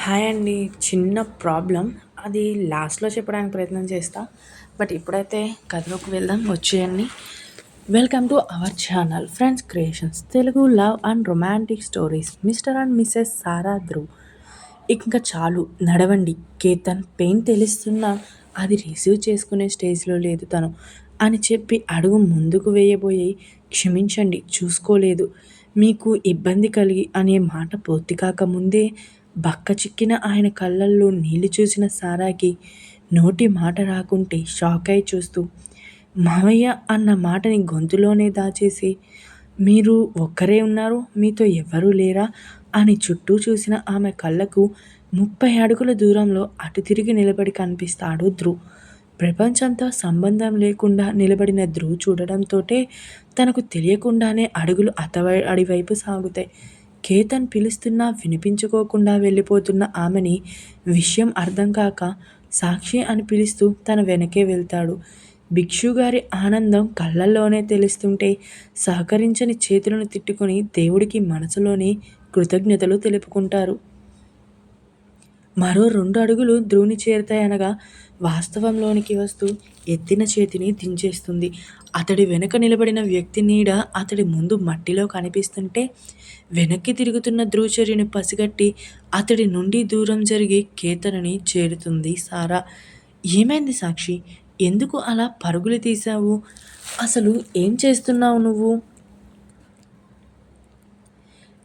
Hi అండి. చిన్న problem. అది లాస్ట్‌లో చెప్పడానికి ప్రయత్నం చేస్తా. బట్ ఇప్పుడైతే కథలోకి వెళ్దాం వచ్చేయండి. Welcome to our channel friends creations. Telugu love and romantic stories. Mister and missus Sara Dhruv. ఇంక చాలు నడవండి. కేతన్ పెయిన్ తెలుస్తున్నా అది రిసీవ్ చేసుకునే స్టేజ్‌లో లేదు తను అని చెప్పి అడుగు ముందుకు వేయబోయి క్షమించండి చూసుకోలేదు. మీకు ఇబ్బంది కలిగి అనే మాట పూర్తి కాకముందే బక్కచిక్కిన ఆయన కళ్ళల్లో నీళ్లు చూసిన సారాకి నోటి మాట రాకుంటే షాకై చూస్తూ మావయ్య అన్న మాటని గొంతులోనే దాచేసి మీరు ఒక్కరే ఉన్నారు మీతో ఎవ్వరూ లేరా అని చుట్టూ చూసిన ఆమె కళ్ళకు 30 అడుగుల దూరంలో అటు తిరిగి నిలబడి కనిపిస్తాడు ధ్రువ్. ప్రపంచంతో సంబంధం లేకుండా నిలబడిన ధ్రువ్ చూడడంతోటే తనకు తెలియకుండానే అడుగులు అతడి వైపు సాగుతాయి. కేతన్ పిలుస్తున్నా వినిపించుకోకుండా వెళ్ళిపోతున్న ఆమెని విషయం అర్థం కాక సాక్షి అని పిలుస్తూ తన వెనకే వెళ్తాడు. భిక్షుగారి ఆనందం కళ్ళల్లోనే తెలుస్తుంటే సహకరించని చేతులను తిట్టుకుని దేవుడికి మనసులోనే కృతజ్ఞతలు తెలుపుకుంటారు. మరో 2 అడుగులు ధ్రువుని చేరతాయనగా వాస్తవంలోనికి వస్తూ ఎత్తిన చేతిని దించేస్తుంది. అతడి వెనక నిలబడిన వ్యక్తి నీడ అతడి ముందు మట్టిలో కనిపిస్తుంటే వెనక్కి తిరుగుతున్న ధ్రువచర్యను పసిగట్టి అతడి నుండి దూరం జరిగి కేతనని చేరుతుంది సారా. ఏమైంది సాక్షి? ఎందుకు అలా పరుగులు తీశావు? అసలు ఏం చేస్తున్నావు నువ్వు?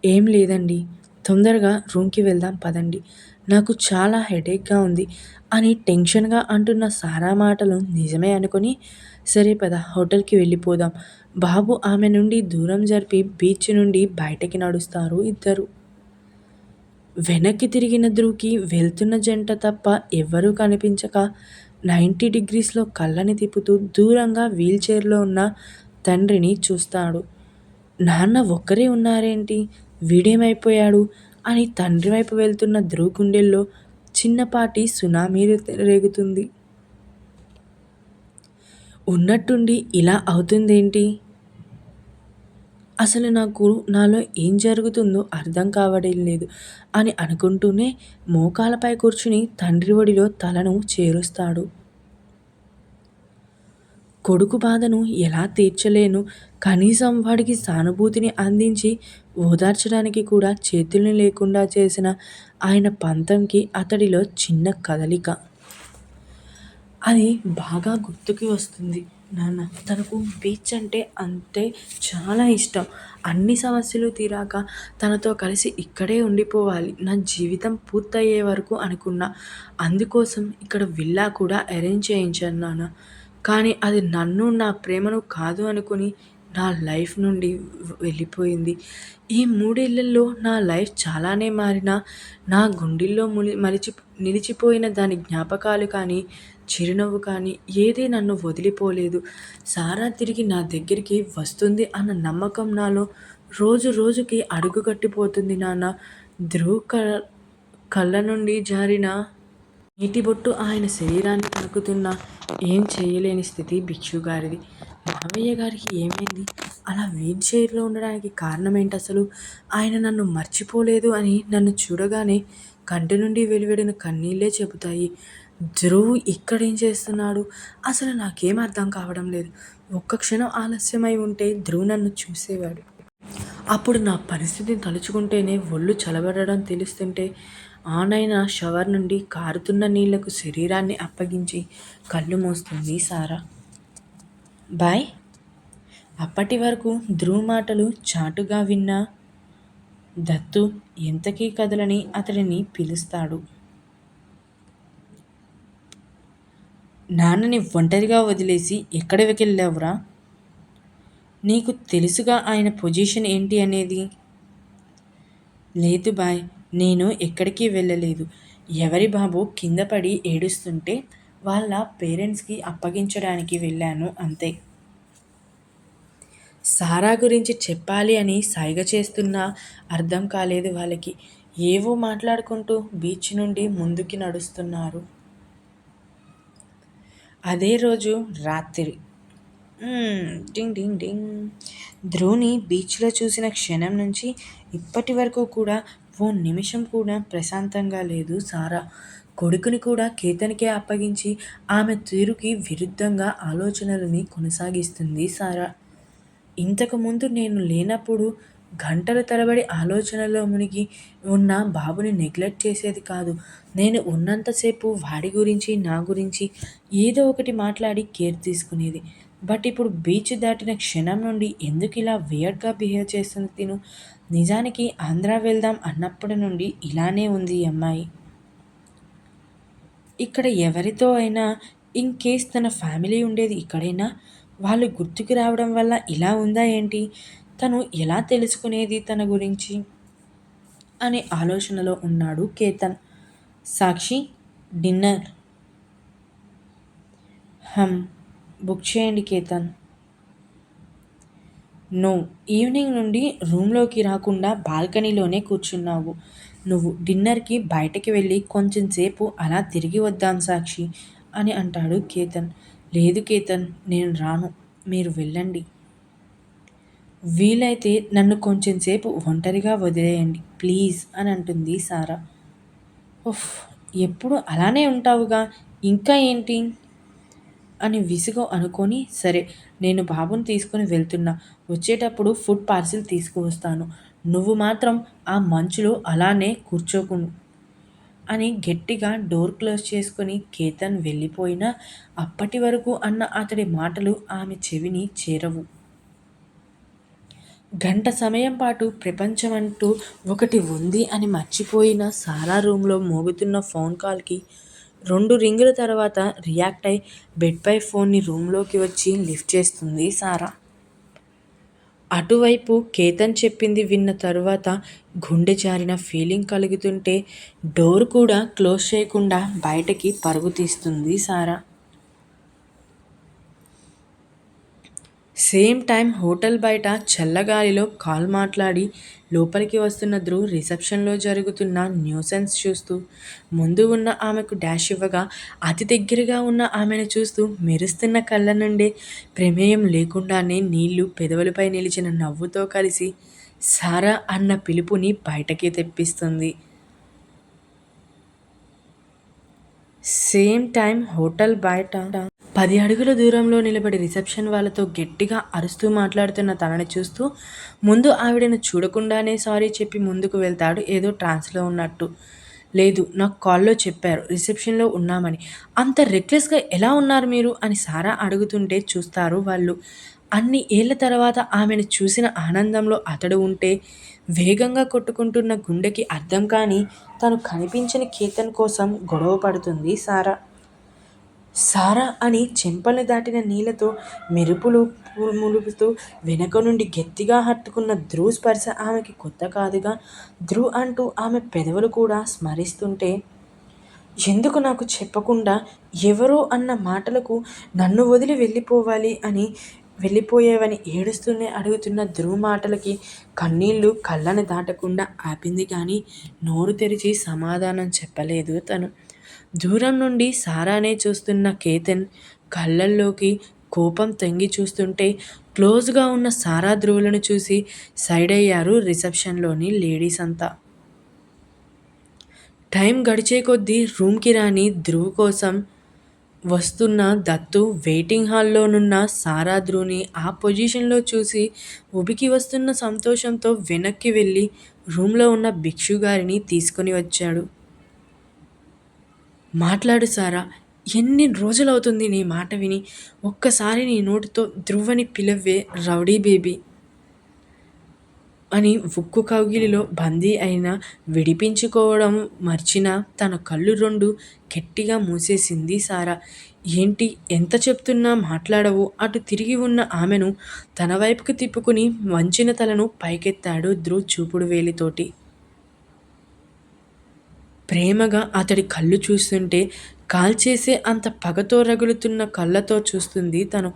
ఏం లేదండి. తొందరగా రూమ్‌కి వెళ్దాం పదండి. నాకు చాలా హెడేక్‌గా ఉంది అని టెన్షన్‌గా అంటున్న సారా మాటలు నిజమే అనుకుని, సరే పద హోటల్‌కి వెళ్ళిపోదాం. బాబు ఆమె నుండి దూరం జరిపి బీచ్ నుండి బయటకి నడుస్తారు ఇద్దరు. వెనక్కి తిరిగిన ధ్రువ్‌కి వెళ్తున్న జంట తప్ప ఎవ్వరూ కనిపించక 90 డిగ్రీస్‌లో కళ్ళని తిప్పుతూ దూరంగా వీల్ చైర్‌లో ఉన్న తండ్రిని చూస్తాడు. నాన్న ఒక్కరే ఉన్నారేంటి? వీడేమైపోయాడు? అని తండ్రి వైపు వెళ్తున్న ధ్రువ్ గుండెల్లో చిన్నపాటి సునామీ రేగుతుంది. ఉన్నట్టుండి ఇలా అవుతుందేంటి? అసలు నాలో ఏం జరుగుతుందో అర్థం కావడం లేదు అని అనుకుంటూనే మోకాళ్ళపై కూర్చుని తండ్రి ఒడిలో తలను చేరుస్తాడు. కొడుకు బాధను ఎలా తీర్చలేను, కనీసం వాడికి సానుభూతిని అందించి ఓదార్చడానికి కూడా చేతుల్ని లేకుండా చేసిన ఆయన పంతంకి అతడిలో చిన్న కదలిక. అది బాగా గుర్తుకి వస్తుంది. నాన్న తనకు బీచ్ అంటే అంతే చాలా ఇష్టం. అన్ని సమస్యలు తీరాక తనతో కలిసి ఇక్కడే ఉండిపోవాలి నా జీవితం పూర్తయ్యే వరకు అనుకున్నా. అందుకోసం ఇక్కడ విల్లా కూడా అరేంజ్ చేయించాను నాన్న. కానీ అది నన్ను నా ప్రేమను కాదు అనుకుని నా లైఫ్ నుండి వెళ్ళిపోయింది. ఈ 3 ఏళ్లలో నా లైఫ్ చాలానే మారినా నా గుండెల్లో నిలిచిపోయిన దాని జ్ఞాపకాలు కానీ, చిరునవ్వు కానీ ఏదీ నన్ను వదిలిపోలేదు. సారా తిరిగి నా దగ్గరికి వస్తుంది అన్న నమ్మకం నాలో రోజు రోజుకి అడుగుగట్టిపోతుంది నాన్న. ధ్రువ్ కళ్ళ నుండి జారిన నీటి బొట్టు ఆయన శరీరాన్ని తాకుతున్నా ఏం చేయలేని స్థితి భిక్షుగారిది. మావయ్య గారికి ఏమైంది? అలా వీల్ చైర్‌లో ఉండడానికి కారణమేంటసలు? ఆయన నన్ను మర్చిపోలేదు అని నన్ను చూడగానే కంటి నుండి వెలువడిన కన్నీళ్ళే చెబుతాయి. ధ్రువ్ ఇక్కడేం చేస్తున్నాడు? అసలు నాకేం అర్థం కావడం లేదు. ఒక్క క్షణం ఆలస్యమై ఉంటే ధ్రువ్ నన్ను చూసేవాడు. అప్పుడు నా పరిస్థితిని తలుచుకుంటేనే ఒళ్ళు చల్లబడడం తెలుస్తుంటే ఆన్ అయిన షవర్ నుండి కారుతున్న నీళ్లకు శరీరాన్ని అప్పగించి కళ్ళు మూస్తుంది సారా. బాయ్. అప్పటి వరకు ధ్రువ్ మాటలు చాటుగా విన్న దత్తు ఎంతకీ కదలని అతడిని పిలుస్తాడు. నాన్నని ఒంటరిగా వదిలేసి ఎక్కడికెళ్ళావురా? నీకు తెలుసుగా ఆయన పొజిషన్ ఏంటి అనేది. లేదు బాయ్, నేను ఎక్కడికి వెళ్ళలేదు. ఎవరి బాబు కింద పడి ఏడుస్తుంటే వాళ్ళ పేరెంట్స్‌కి అప్పగించడానికి వెళ్ళాను అంతే. సారా గురించి చెప్పాలి అని సైగ చేస్తున్నా అర్థం కాలేదు వాళ్ళకి. ఏవో మాట్లాడుకుంటూ బీచ్ నుండి ముందుకి నడుస్తున్నారు. అదే రోజు రాత్రి డింగ్ డింగ్ డింగ్. ధ్రువ్‌ని బీచ్‌లో చూసిన క్షణం నుంచి ఇప్పటి వరకు కూడా ఓ నిమిషం కూడా ప్రశాంతంగా లేదు సారా. కొడుకుని కూడా కేతన్‌కే అప్పగించి ఆమె తీరుకి విరుద్ధంగా ఆలోచనలని కొనసాగిస్తుంది సారా. ఇంతకుముందు నేను లేనప్పుడు గంటల తరబడి ఆలోచనలో మునిగి ఉన్న బాబుని నెగ్లెక్ట్ చేసేది కాదు. నేను ఉన్నంతసేపు వాడి గురించి, నా గురించి ఏదో ఒకటి మాట్లాడి కేర్ తీసుకునేది. బట్ ఇప్పుడు బీచ్ దాటిన క్షణం నుండి ఎందుకిలా వియర్డ్‌గా బిహేవ్ చేస్తుంది తిను. నిజానికి ఆంధ్ర వెళ్దాం అన్నప్పటి నుండి ఇలానే ఉంది ఈ అమ్మాయి. ఇక్కడ ఎవరితో అయినా ఇన్‌కేస్ తన ఫ్యామిలీ ఉండేది ఇక్కడేనా? వాళ్ళు గుర్తుకు రావడం వల్ల ఇలా ఉందా ఏంటి? తను ఎలా తెలుసుకునేది తన గురించి? అనే ఆలోచనలో ఉన్నాడు కేతన్. సాక్షి, డిన్నర్. హమ్. బుక్ చేయండి కేతన్. నో. ఈవినింగ్ నుండి రూమ్‌లోకి రాకుండా బాల్కనీలోనే కూర్చున్నావు. నువ్వు డిన్నర్‌కి బయటకి వెళ్ళి కొంచెం సేపు అలా తిరిగి వద్దాం సాక్షి అని అంటాడు కేతన్. లేదు కేతన్, నేను రాను. మీరు వెళ్ళండి. వీలైతే నన్ను కొంచెం సేపు ఒంటరిగా వదిలేయండి ప్లీజ్ అని అంటుంది సారా. ఉఫ్! ఎప్పుడూ అలానే ఉంటావుగా, ఇంకా ఏంటి? అని విసుగు అనుకొని, సరే నేను బాబుని తీసుకొని వెళ్తున్నా. వచ్చేటప్పుడు ఫుడ్ పార్సిల్ తీసుకువస్తాను. నువ్వు మాత్రం ఆ మంచులో అలానే కూర్చోకు అని గట్టిగా డోర్ క్లోజ్ చేసుకొని కేతన్ వెళ్ళిపోయినా అప్పటి వరకు అన్న అతడి మాటలు ఆమె చెవిని చేరవు. గంట సమయం పాటు ప్రపంచమంటూ ఒకటి ఉంది అని మర్చిపోయిన సారా రూమ్‌లో మోగుతున్న ఫోన్ కాల్‌కి 2 రింగుల తర్వాత రియాక్ట్ అయి బెడ్‌పై ఫోన్ని రూమ్‌లోకి వచ్చి లిఫ్ట్ చేస్తుంది సారా. అటువైపు కేతన్ చెప్పింది విన్న తరువాత గుండె జారిన ఫీలింగ్ కలుగుతుంటే డోర్ కూడా క్లోజ్ చేయకుండా బయటకి పరుగు తీస్తుంది సారా. సేమ్ టైం హోటల్ బయట చల్లగాలిలో కాల్ మాట్లాడి లోపలికి వస్తున్న ధ్రువ్ రిసెప్షన్‌లో జరుగుతున్న న్యూసెన్స్ చూస్తూ ముందు ఉన్న ఆమెకు డాష్ ఇవ్వగా అతి దగ్గరగా ఉన్న ఆమెను చూస్తూ మెరుస్తున్న కళ్ళ నుండే ప్రమేయం లేకుండానే నీళ్లు పెదవులపై నిలిచిన నవ్వుతో కలిసి సారా అన్న పిలుపుని బయటకి తెప్పిస్తుంది. సేమ్ టైం హోటల్ బయట 10 అడుగుల దూరంలో నిలబడి రిసెప్షన్ వాళ్ళతో గట్టిగా అరుస్తూ మాట్లాడుతున్న తనని చూస్తూ ముందు ఆవిడను చూడకుండానే సారీ చెప్పి ముందుకు వెళ్తాడు ఏదో ట్రాన్స్‌లో ఉన్నట్టు. లేదు, నాకు కాల్‌లో చెప్పారు రిసెప్షన్‌లో ఉన్నామని. అంత రెక్లెస్‌గా ఎలా ఉన్నారు మీరు అని సారా అడుగుతుంటే చూస్తారు వాళ్ళు. అన్ని ఏళ్ల తర్వాత ఆమెను చూసిన ఆనందంలో అతడు ఉంటే వేగంగా కొట్టుకుంటున్న గుండెకి అర్థం కాని తను కనిపించని కేతన్ కోసం గొడవ పడుతుంది సారా. సారా అని చెంపలు దాటిన నీళ్లతో మెరుపులు పులుములుతూ వెనక నుండి గట్టిగా హత్తుకున్న ధ్రువ్ స్పర్శ ఆమెకి కొత్త కాదుగా. ధ్రువ్ అంటూ ఆమె పెదవులు కూడా స్మరిస్తుంటే ఎందుకు నాకు చెప్పకుండా ఎవరో అన్న మాటలకు నన్ను వదిలి వెళ్ళిపోయేవని ఏడుస్తూనే అడుగుతున్న ధ్రువ్ మాటలకి కన్నీళ్లు కళ్ళని దాటకుండా ఆపింది కానీ నోరు తెరిచి సమాధానం చెప్పలేదు తను. దూరం నుండి సారానే చూస్తున్న కేతన్ కళ్ళల్లోకి కోపం తొంగి చూస్తుంటే క్లోజ్‌గా ఉన్న సారా ధ్రువులను చూసి సైడ్ అయ్యారు రిసెప్షన్‌లోని లేడీస్ అంతా. టైం గడిచే కొద్దీ రూమ్‌కి రాని ధ్రువ్ కోసం వస్తున్న దత్తు వెయిటింగ్ హాల్‌లోనున్న సారా ధ్రువ్‌ని ఆ పొజిషన్‌లో చూసి ఉబికి వస్తున్న సంతోషంతో వెనక్కి వెళ్ళి రూమ్‌లో ఉన్న భిక్షు గారిని తీసుకొని వచ్చాడు. మాట్లాడు సారా. ఎన్ని రోజులవుతుంది నీ మాట విని. ఒక్కసారి నీ నోటితో ధ్రువ్ అని పిలవ్వే రౌడీ బేబీ అని ఉక్కు కౌగిలిలో బందీ అయినా విడిపించుకోవడం మర్చిన తన కళ్ళు 2 గట్టిగా మూసేసింది సారా. ఏంటి ఎంత చెప్తున్నా మాట్లాడవు? అటు తిరిగి ఉన్న ఆమెను తన వైపుకి తిప్పుకుని వంచిన తలను పైకెత్తాడు ధ్రువ్ చూపుడు వేలితోటి. ప్రేమగా అతడి కళ్ళు చూస్తుంటే కాల్చేసే అంత పగతో రగులుతున్న కళ్ళతో చూస్తుంది తను.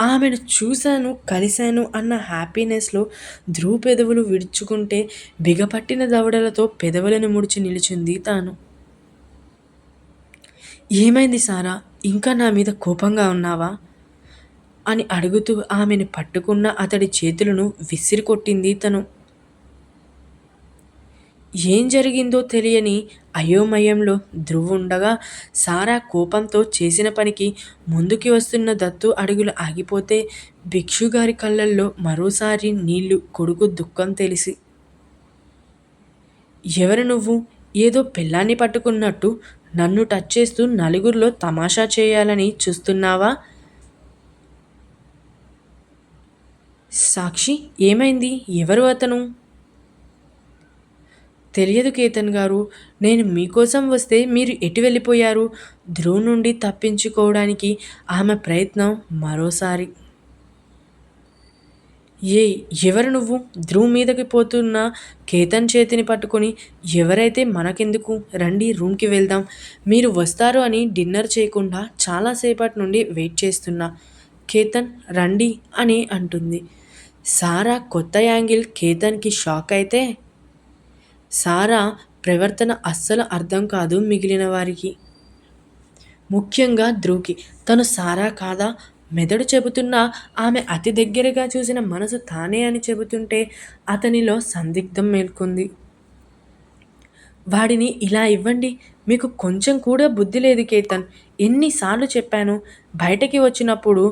ఆమెను చూశాను, కలిశాను అన్న హ్యాపీనెస్‌లో ధ్రువ్ పెదవులు విరుచుకుంటే బిగపట్టిన దవడలతో పెదవులను ముడిచి నిలుచుంది తాను. ఏమైంది సారా? ఇంకా నా మీద కోపంగా ఉన్నావా? అని అడుగుతూ ఆమెను పట్టుకున్న అతడి చేతులను విసిరికొట్టింది తను. ఏం జరిగిందో తెలియని అయోమయంలో ధ్రువ్ ఉండగా సారా కోపంతో చేసిన పనికి ముందుకి వస్తున్న దత్తు అడుగులు ఆగిపోతే భిక్షుగారి కళ్ళల్లో మరోసారి నీళ్లు కొడుకు దుఃఖం తెలిసి, ఎవరు నువ్వు? ఏదో పెళ్ళాన్ని పట్టుకున్నట్టు నన్ను టచ్ చేస్తూ నలుగురిలో తమాషా చేయాలని చూస్తున్నావా? సాక్షి, ఏమైంది? ఎవరు అతను? తెలియదు కేతన్ గారు. నేను మీకోసం వస్తే మీరు ఎటు వెళ్ళిపోయారు? ధ్రువ్ నుండి తప్పించుకోవడానికి ఆమె ప్రయత్నం మరోసారి. ఏయ్, ఎవరు నువ్వు? ధ్రువ్ మీదకి పోతున్న కేతన్ చేతిని పట్టుకొని, ఎవరైతే మనకెందుకు, రండి రూమ్కి వెళ్దాం. మీరు వస్తారు అని డిన్నర్ చేయకుండా చాలాసేపటి నుండి వెయిట్ చేస్తున్నా. కేతన్ రండి అని అంటుంది. సారా కొత్త యాంగిల్ కేతన్కి షాక్ అయితే, సారా ప్రవర్తన అస్సలు అర్థం కాదు మిగిలిన వారికి. ముఖ్యంగా ధ్రువ్‌కి. తను సారా కాదా? మెదడు చెబుతున్నా ఆమె అతి దగ్గరగా చూసిన మనసు తానే అని చెబుతుంటే అతనిలో సందిగ్ధం మేల్కొంది. వాడిని ఇలా ఇవ్వండి. మీకు కొంచెం కూడా బుద్ధి లేదు కేతన్. ఎన్నిసార్లు చెప్పాను బయటకి వచ్చినప్పుడు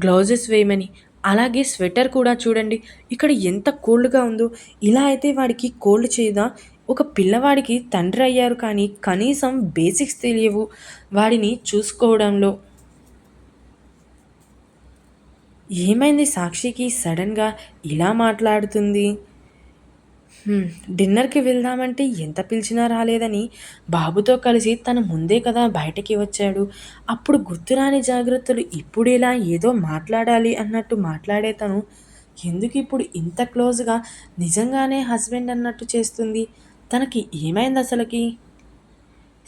గ్లౌజెస్ వేయమని. అలాగే స్వెటర్ కూడా చూడండి ఇక్కడ ఎంత కోల్డ్‌గా ఉందో. ఇలా అయితే వాడికి కోల్డ్ చేయదా? ఒక పిల్లవాడికి తండ్రి అయ్యారు కానీ కనీసం బేసిక్స్ తెలియవు వాడిని చూసుకోవడంలో. ఏమైంది సాక్షికి సడన్‌గా ఇలా మాట్లాడుతుంది? డిన్నర్‌కి వెళ్దామంటే ఎంత పిలిచినా రాలేదని బాబుతో కలిసి తన ముందే కదా బయటకి వచ్చాడు. అప్పుడు గుర్తురాని జాగ్రత్తలు ఇప్పుడిలా ఏదో మాట్లాడాలి అన్నట్టు మాట్లాడే తను ఎందుకిప్పుడు ఇంత క్లోజ్‌గా నిజంగానే హస్బెండ్ అన్నట్టు చేస్తుంది? తనకి ఏమైందసలకి?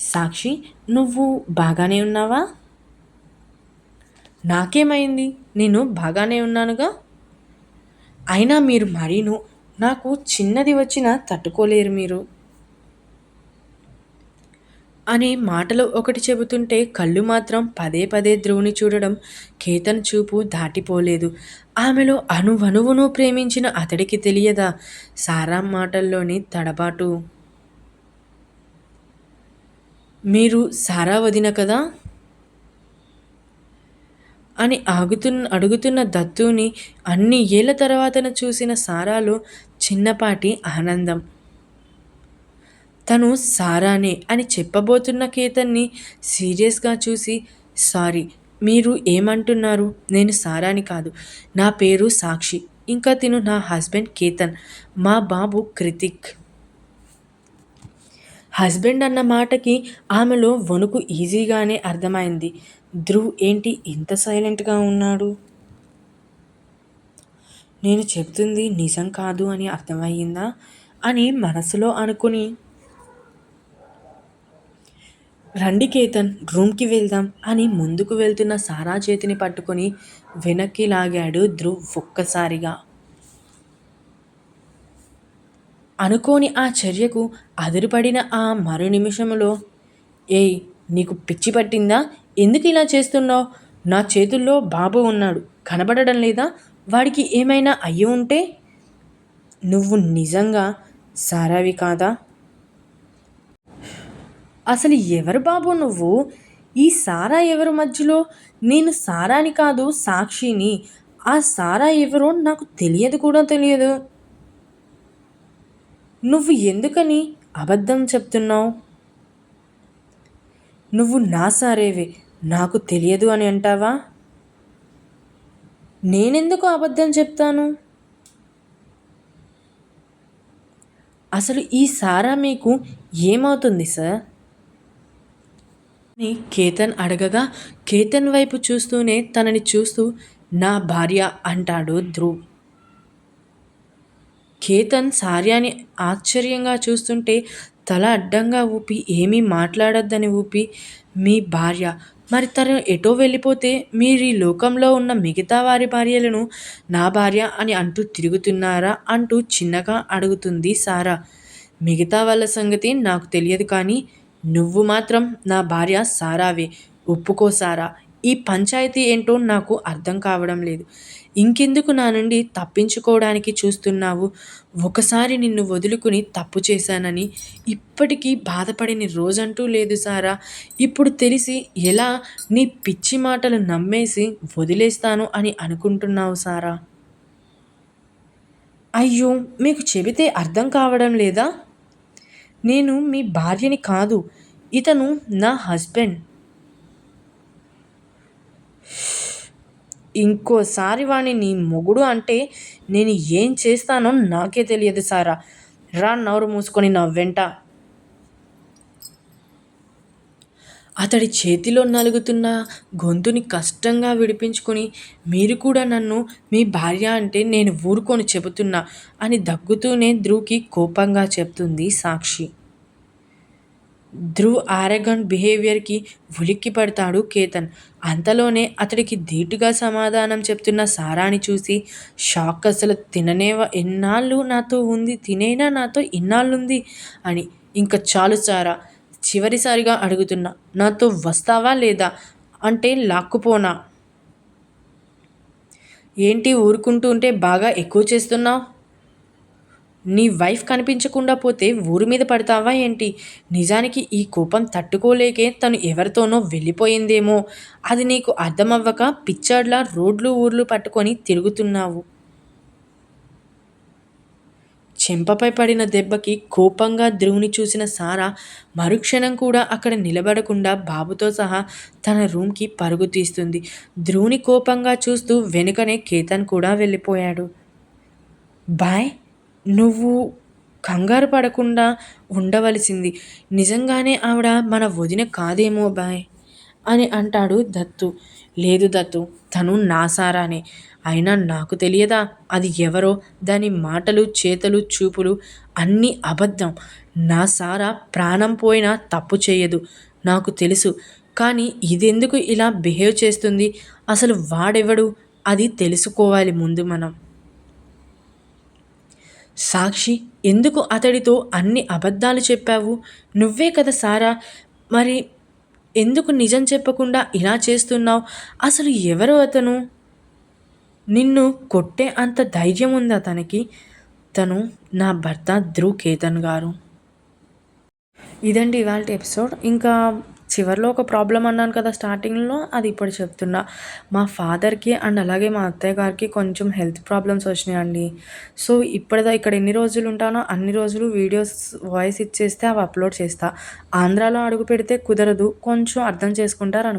సాక్షి, నువ్వు బాగానే ఉన్నావా? నాకేమైంది? నేను బాగానే ఉన్నానుగా. అయినా మీరు మరీను. నాకు చిన్నది వచ్చినా తట్టుకోలేరు మీరు. అని మాటలు ఒకటి చెబుతుంటే కళ్ళు మాత్రం పదే పదే ధ్రువుని చూడడం కేతన్ చూపు దాటిపోలేదు. ఆమెలో అణువణువును ప్రేమించిన అతడికి తెలియదా సారా మాటల్లోని తడబాటు? మీరు సారా వదిన కదా అని అడుగుతున్న దత్తుని అన్ని ఏళ్ల తర్వాతన చూసిన సారాలో చిన్నపాటి ఆనందం. తను సారానే అని చెప్పబోతున్న కేతన్ని సీరియస్గా చూసి, సారీ, మీరు ఏమంటున్నారు? నేను సారాని కాదు. నా పేరు సాక్షి. ఇంకా తిను నా హస్బెండ్ కేతన్. మా బాబు కృతిక్. హస్బెండ్ అన్న మాటకి ఆమెలో వణుకు ఈజీగానే అర్థమైంది. ధ్రువ్ ఏంటి ఇంత సైలెంట్గా ఉన్నాడు? నేను చెప్తుంది నిజం కాదు అని అర్థమయ్యిందా అని మనసులో అనుకుని, రండి కేతన్ రూమ్కి వెళ్దాం అని ముందుకు వెళ్తున్న సారా చేతిని పట్టుకొని వెనక్కి లాగాడు ధ్రువ్ ఒక్కసారిగా. అనుకోని ఆ చర్యకు అదిరిపడిన ఆ మరు నిమిషంలో, ఏయ్, నీకు పిచ్చి పట్టిందా? ఎందుకు ఇలా చేస్తున్నావు? నా చేతుల్లో బాబు ఉన్నాడు, కనబడడం లేదా? వాడికి ఏమైనా అయ్యి ఉంటే? నువ్వు నిజంగా సారావి కాదా? అసలు ఎవరు బాబు నువ్వు? ఈ సారా ఎవరు మధ్యలో? నేను సారాని కాదు సాక్షిని. ఆ సారా ఎవరో నాకు తెలియదు కూడా తెలియదు. నువ్వు ఎందుకని అబద్ధం చెప్తున్నావు? నువ్వు నా సారేవే, నాకు తెలియదు అని అంటావా? నేనెందుకు అబద్ధం చెప్తాను? అసలు ఈ సారా మీకు ఏమవుతుంది సార్ అని కేతన్ అడగగా కేతన్ వైపు చూస్తూనే తనని చూస్తూ నా భార్య అంటాడు ధ్రువ్. కేతన్ సార్యాని ఆశ్చర్యంగా చూస్తుంటే తల అడ్డంగా ఊపి ఏమీ మాట్లాడొద్దని ఊపి, మీ భార్య? మరి తను ఎటో వెళ్ళిపోతే మీరు ఈ లోకంలో ఉన్న మిగతా వారి భార్యలను నా భార్య అని అంటూ తిరుగుతున్నారా అంటూ చిన్నగా అడుగుతుంది సారా. మిగతా వాళ్ళ సంగతి నాకు తెలియదు కానీ నువ్వు మాత్రం నా భార్య సారావే, ఒప్పుకో సారా. ఈ పంచాయతీ ఏంటో నాకు అర్థం కావడం లేదు. ఇంకెందుకు నా నుండి తప్పించుకోవడానికి చూస్తున్నావు? ఒకసారి నిన్ను వదులుకుని తప్పు చేశానని ఇప్పటికీ బాధపడని రోజంటూ లేదు సారా. ఇప్పుడు తెలిసి ఎలా నీ పిచ్చి మాటలు నమ్మేసి వదిలేస్తాను అని అనుకుంటున్నావు సారా? అయ్యో! మీకు చెబితే అర్థం కావడం లేదా? నేను మీ భార్యని కాదు. ఇతను నా హస్బెండ్. ఇంకోసారి వాడిని నీ మొగుడు అంటే నేను ఏం చేస్తానో నాకే తెలియదు సారా. రా నోరు మూసుకొని నా వెంట. అతడి చేతిలో నలుగుతున్న గొంతుని కష్టంగా విడిపించుకొని, మీరు కూడా నన్ను మీ భార్య అంటే నేను ఊరుకోను చెబుతున్నా అని దగ్గుతూనే ధ్రువ్‌కి కోపంగా చెప్తుంది సాక్షి. ధ్రువ్ ఆరగంట్ బిహేవియర్‌కి ఉలిక్కిపడతాడు కేతన్. అంతలోనే అతడికి ధీటుగా సమాధానం చెప్తున్న సారాని చూసి షాక్. అసలు ఎన్నాళ్ళు నాతో ఉంది, తినైనా నాతో ఇన్నాళ్ళుంది అని. ఇంక చాలు సారా, చివరిసారిగా అడుగుతున్నా, నాతో వస్తావా లేదా? అంటే లాక్కుపోనా? ఏంటి ఊరుకుంటూ ఉంటే బాగా ఎక్కువ చేస్తున్నావు? నీ వైఫ్ కనిపించకుండా పోతే ఊరి మీద పడతావా ఏంటి? నిజానికి ఈ కోపం తట్టుకోలేకే తను ఎవరితోనో వెళ్ళిపోయిందేమో. అది నీకు అర్థమవ్వక పిచ్చాడిలా రోడ్లు ఊర్లు పట్టుకొని తిరుగుతున్నావు. చెంపపై పడిన దెబ్బకి కోపంగా ధ్రువుని చూసిన సారా మరుక్షణం కూడా అక్కడ నిలబడకుండా బాబుతో సహా తన రూమ్‌కి పరుగు తీస్తుంది. ధ్రువుని కోపంగా చూస్తూ వెనుకనే కేతన్ కూడా వెళ్ళిపోయాడు. బాయ్, నువ్వు కంగారు పడకుండా ఉండవలసింది. నిజంగానే ఆవిడ మన వదిన కాదేమో బాయ్ అని అంటాడు దత్తు. లేదు దత్తు, తను నా సారానే. అయినా నాకు తెలియదా అది ఎవరో? దాని మాటలు, చేతలు, చూపులు అన్నీ అబద్ధం. నా సారా ప్రాణం పోయినా తప్పు చేయదు, నాకు తెలుసు. కానీ ఇదెందుకు ఇలా బిహేవ్ చేస్తుంది? అసలు వాడెవడు? అది తెలుసుకోవాలి ముందు మనం. సాక్షి, ఎందుకు అతడితో అన్ని అబద్ధాలు చెప్పావు? నువ్వే కదా సారా! మరి ఎందుకు నిజం చెప్పకుండా ఇలా చేస్తున్నావు? అసలు ఎవరు అతను? నిన్ను కొట్టే అంత ధైర్యం ఉందా తనకి? తను నా భర్త ధ్రువ్ కేతన్ గారు. ఇదండి ఇవాల్టి ఎపిసోడ్. ఇంకా చివర్లో ఒక ప్రాబ్లమ్ అన్నాను కదా స్టార్టింగ్‌లో, అది ఇప్పుడు చెప్తున్నా. మా ఫాదర్‌కి అండ్ అలాగే మా అత్తయ్య గారికి కొంచెం హెల్త్ ప్రాబ్లమ్స్ వచ్చినాయండి. సో, ఇక్కడ ఎన్ని రోజులు ఉంటానో అన్ని రోజులు వీడియోస్ వాయిస్ ఇచ్చేస్తే అవి అప్‌లోడ్ చేస్తా. ఆంధ్రాలో అడుగు పెడితే కుదరదు. కొంచెం అర్థం చేసుకుంటారు